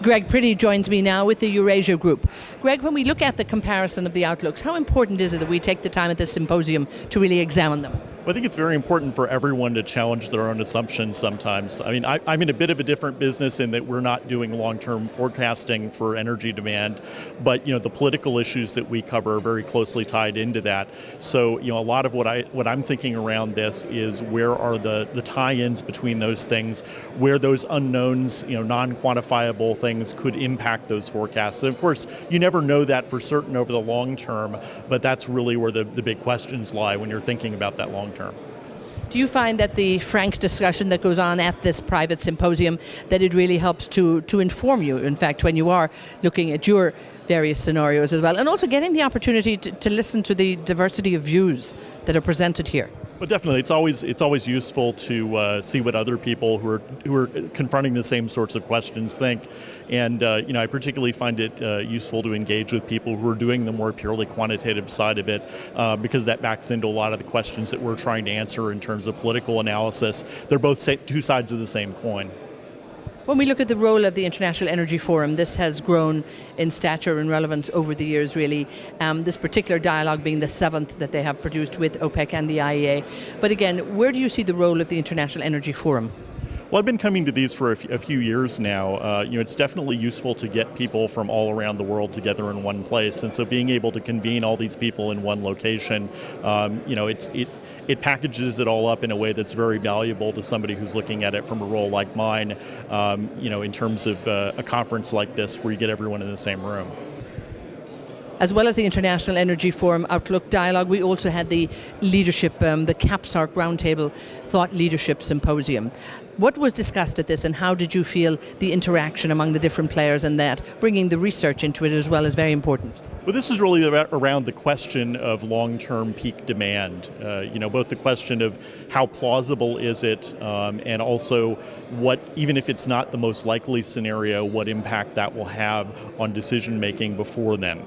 Greg Priddy joins me now with the Eurasia Group. Greg, when we look at the comparison of the outlooks, how important is it that we take the time at this symposium to really examine them? Well, I think it's very important for everyone to challenge their own assumptions sometimes. I mean, I'm in a bit of a different business in that we're not doing long-term forecasting for energy demand, but the political issues that we cover are very closely tied into that. So a lot of what I'm thinking around this is where are the tie-ins between those things, where those unknowns, non-quantifiable things could impact those forecasts. And of course, you never know that for certain over the long term, but that's really where the big questions lie when you're thinking about that long term. Do you find that the frank discussion that goes on at this private symposium, that it really helps to inform you, in fact, when you are looking at your various scenarios as well, and also getting the opportunity to listen to the diversity of views that are presented here? Well, definitely, it's always useful to see what other people who are confronting the same sorts of questions think, and I particularly find it useful to engage with people who are doing the more purely quantitative side of it, because that backs into a lot of the questions that we're trying to answer in terms of political analysis. They're both two sides of the same coin. When we look at the role of the International Energy Forum, this has grown in stature and relevance over the years, really. This particular dialogue being the 7th that they have produced with OPEC and the IEA. But again, where do you see the role of the International Energy Forum? Well, I've been coming to these for a few years now. It's definitely useful to get people from all around the world together in one place, and so being able to convene all these people in one location, it packages it all up in a way that's very valuable to somebody who's looking at it from a role like mine, in terms of a conference like this where you get everyone in the same room. As well as the International Energy Forum Outlook Dialogue, we also had the leadership, the CAPSARC Roundtable Thought Leadership Symposium. What was discussed at this, and how did you feel the interaction among the different players in that? Bringing the research into it as well is very important. Well, this is really around the question of long-term peak demand. Both the question of how plausible is it, and also what, even if it's not the most likely scenario, what impact that will have on decision-making before then.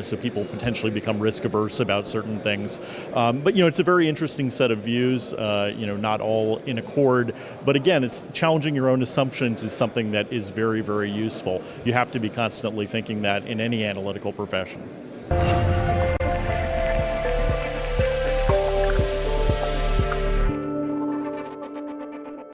So people potentially become risk-averse about certain things. But it's a very interesting set of views, not all in accord. But again, it's challenging your own assumptions is something that is very, very useful. You have to be constantly thinking that in any analytical profession.